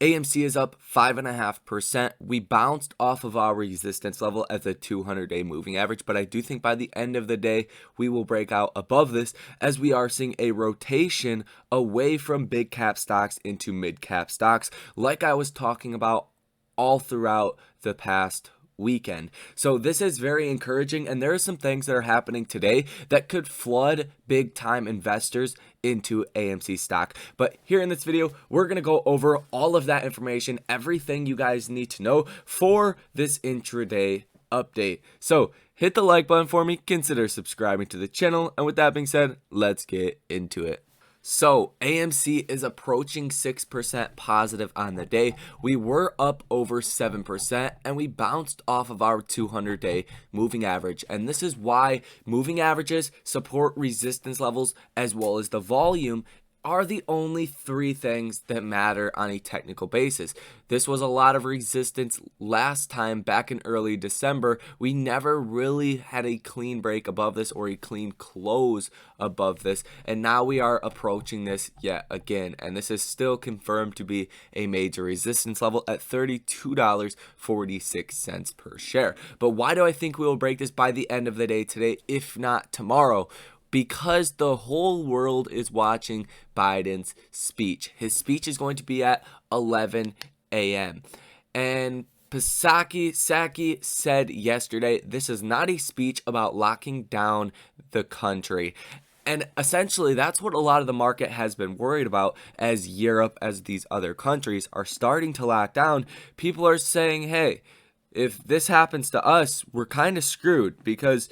AMC is up 5.5%. We bounced off of our resistance level at the 200-day moving average, but I do think by the end of the day, we will break out above this as we are seeing a rotation away from big cap stocks into mid cap stocks, like I was talking about all throughout the past weekend. So this is very encouraging, and there are some things that are happening today that could flood big time investors into AMC stock. But here in this video, we're going to go over all of that information, everything you guys need to know for this intraday update. So hit the like button for me, consider subscribing to the channel, and with that being said, let's get into it. So AMC is approaching 6% positive on the day. We were up over 7% and we bounced off of our 200-day moving average. And this is why moving averages, support resistance levels, as well as the volume are the only three things that matter on a technical basis. This was a lot of resistance last time back in early December. We never really had a clean break above this or a clean close above this, and now we are approaching this yet again, and this is still confirmed to be a major resistance level at $32.46 per share. But why do I think we will break this by the end of the day today, if not tomorrow? Because the whole world is watching Biden's speech. His speech is going to be at 11 a.m. And Psaki said yesterday, this is not a speech about locking down the country. And essentially, that's what a lot of the market has been worried about as Europe, as these other countries are starting to lock down. People are saying, hey, if this happens to us, we're kind of screwed because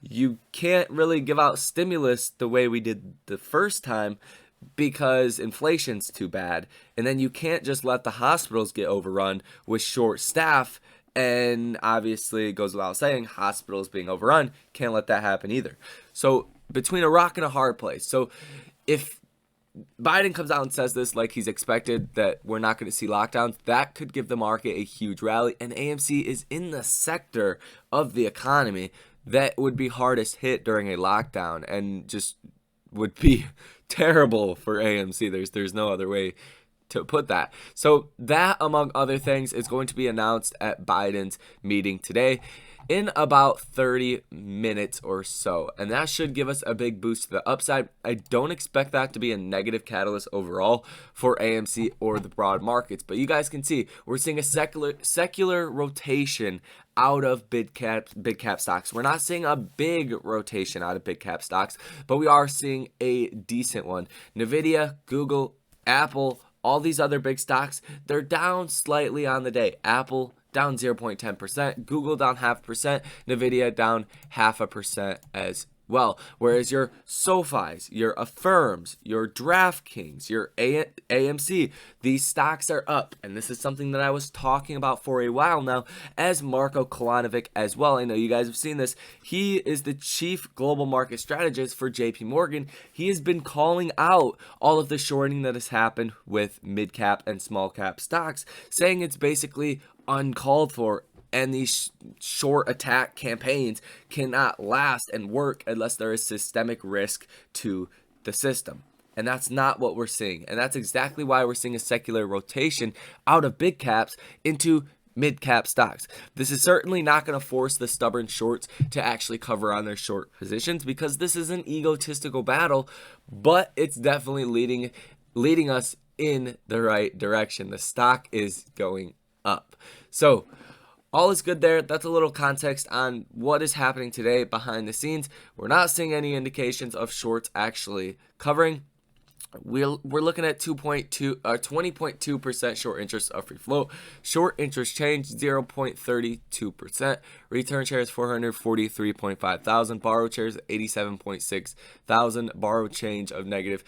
you can't really give out stimulus the way we did the first time because inflation's too bad. And then you can't just let the hospitals get overrun with short staff. And obviously, it goes without saying, hospitals being overrun, can't let that happen either. So between a rock and a hard place. So if Biden comes out and says this like he's expected, that we're not going to see lockdowns, that could give the market a huge rally. And AMC is in the sector of the economy that would be hardest hit during a lockdown and just would be terrible for AMC. There's no other way to put that. So that, among other things, is going to be announced at Biden's meeting today in about 30 minutes or so, and that should give us a big boost to the upside. I don't expect that to be a negative catalyst overall for AMC or the broad markets, but you guys can see we're seeing a secular rotation out of big cap stocks. We're not seeing a big rotation out of big cap stocks, but we are seeing a decent one. Nvidia, Google, Apple, all these other big stocks, they're down slightly on the day. Apple down 0.10%, Google down 0.5%, Nvidia down 0.5% as well. Whereas your SoFis, your Affirms, your DraftKings, your AMC, these stocks are up. And this is something that I was talking about for a while now, as Marko Kolanovic as well. I know you guys have seen this. He is the chief global market strategist for JP Morgan. He has been calling out all of the shorting that has happened with mid cap and small cap stocks, saying it's basically uncalled for, and these short attack campaigns cannot last and work unless there is systemic risk to the system. And that's not what we're seeing. And that's exactly why we're seeing a secular rotation out of big caps into mid cap stocks. This is certainly not going to force the stubborn shorts to actually cover on their short positions, because this is an egotistical battle, but it's definitely leading us in the right direction. The stock is going up. So all is good there. That's a little context on what is happening today behind the scenes. We're not seeing any indications of shorts actually covering. We're looking at 20.2% short interest of free float. Short interest change 0.32%. Return shares 443.5 thousand. Borrow shares 87.6 thousand. Borrow change of negative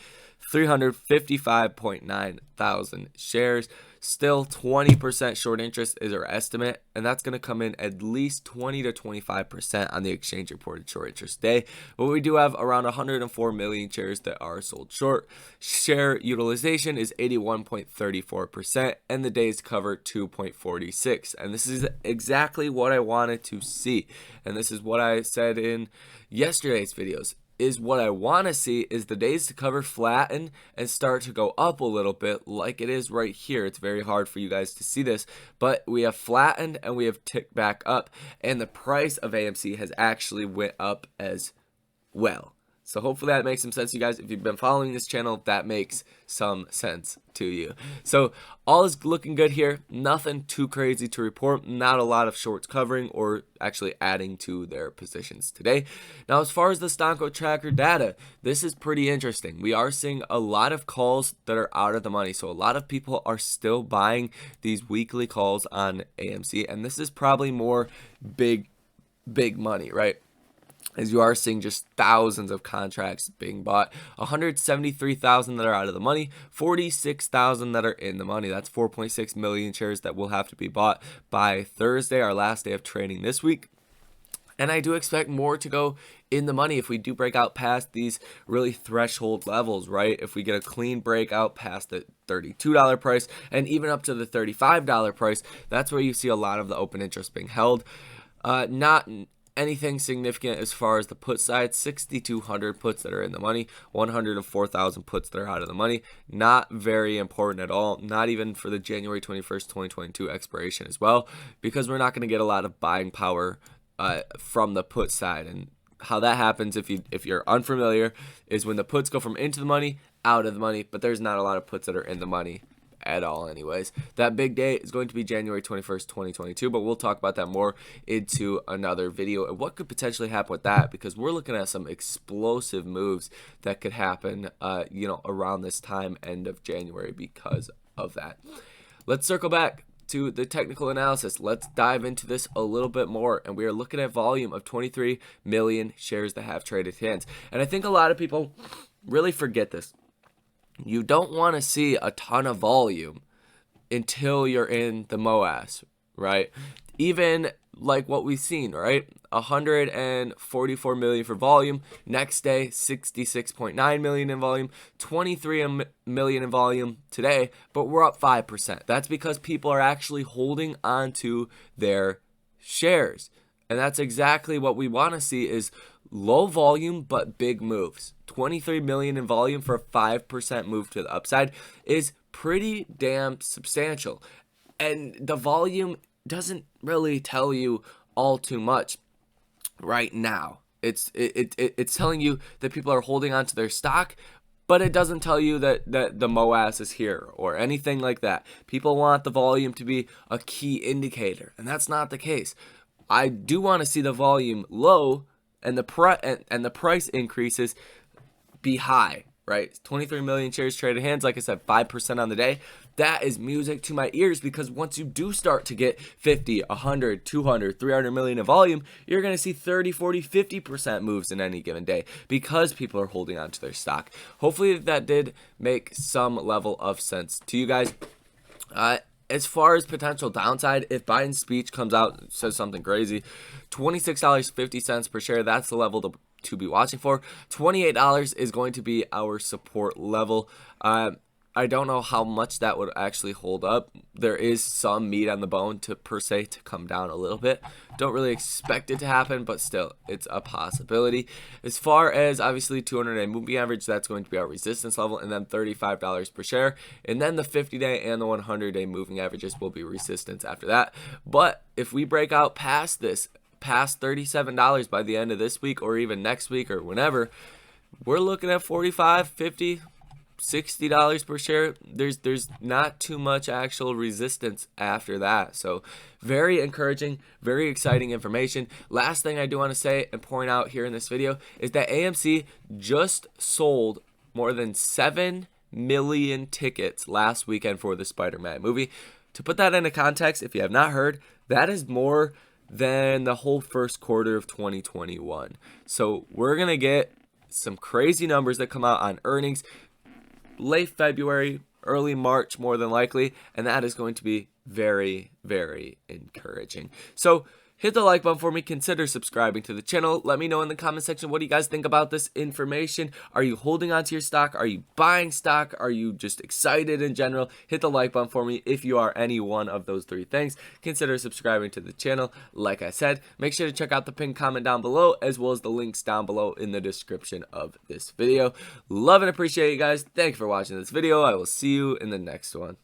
355.9 thousand shares. Still 20% short interest is our estimate, and that's going to come in at least 20 to 25% on the exchange reported short interest day. But we do have around 104 million shares that are sold short. Share utilization is 81.34%, and the days cover 2.46. And this is exactly what I wanted to see. And this is what I said in yesterday's videos. is what I want to see is the days to cover flatten and start to go up a little bit like it is right here. It's very hard for you guys to see this, but we have flattened and we have ticked back up, and the price of AMC has actually went up as well. So hopefully that makes some sense to you guys. If you've been following this channel, that makes some sense to you. So all is looking good here. Nothing too crazy to report. Not a lot of shorts covering or actually adding to their positions today. Now, as far as the Stonko tracker data, this is pretty interesting. We are seeing a lot of calls that are out of the money. So a lot of people are still buying these weekly calls on AMC, and this is probably more big money, right? As you are seeing just thousands of contracts being bought, 173,000 that are out of the money, 46,000 that are in the money. That's 4.6 million shares that will have to be bought by Thursday, our last day of trading this week. And I do expect more to go in the money if we do break out past these really threshold levels, right? If we get a clean breakout past the $32 price and even up to the $35 price, that's where you see a lot of the open interest being held. Not anything significant as far as the put side. 6,200 puts that are in the money, 104,000 puts that are out of the money. Not very important at all, not even for the January 21st, 2022 expiration as well, because we're not going to get a lot of buying power from the put side. And how that happens, if you're unfamiliar, is when the puts go from into the money, out of the money, but there's not a lot of puts that are in the money at all anyways. That big day is going to be January 21st, 2022, but we'll talk about that more into another video and what could potentially happen with that, because we're looking at some explosive moves that could happen around this time, end of January, because of that. Let's circle back to the technical analysis. Let's dive into this a little bit more, and we are looking at volume of 23 million shares that have traded hands. And I think a lot of people really forget this. You don't want to see a ton of volume until you're in the MOAS, right? Even like what we've seen, right? 144 million for volume. Next day, 66.9 million in volume, 23 million in volume today, but we're up 5%. That's because people are actually holding on to their shares. And that's exactly what we want to see, is low volume but big moves. 23 million in volume for a 5% move to the upside is pretty damn substantial. And the volume doesn't really tell you all too much right now. It's telling you that people are holding on to their stock, but it doesn't tell you that the MOAS is here or anything like that. People want the volume to be a key indicator, and that's not the case. I do want to see the volume low and the price increases be high, right? 23 million shares traded hands, like I said, 5% on the day. That is music to my ears, because once you do start to get 50, 100, 200, 300 million in volume, you're going to see 30, 40, 50% moves in any given day because people are holding on to their stock. Hopefully that did make some level of sense to you guys. As far as potential downside, if Biden's speech comes out and says something crazy, $26.50 per share, that's the level to be watching for. $28 is going to be our support level. I don't know how much that would actually hold up. There is some meat on the bone to come down a little bit. Don't really expect it to happen, but still, it's a possibility. As far as obviously 200-day moving average, that's going to be our resistance level, and then $35 per share. And then the 50-day and the 100-day moving averages will be resistance after that. But if we break out past this, past $37 by the end of this week or even next week or whenever, we're looking at $45, $50, $60 per share. There's not too much actual resistance after that. So very encouraging, very exciting information. Last thing I do want to say and point out here in this video is that AMC just sold more than 7 million tickets last weekend for the Spider-Man movie. To put that into context, if you have not heard, that is more than the whole first quarter of 2021. So we're going to get some crazy numbers that come out on earnings late February, early March, more than likely, and that is going to be very, very encouraging. So hit the like button for me. Consider subscribing to the channel. Let me know in the comment section, what do you guys think about this information? Are you holding on to your stock? Are you buying stock? Are you just excited in general? Hit the like button for me if you are any one of those three things. Consider subscribing to the channel. Like I said, make sure to check out the pinned comment down below, as well as the links down below in the description of this video. Love and appreciate you guys. Thank you for watching this video. I will see you in the next one.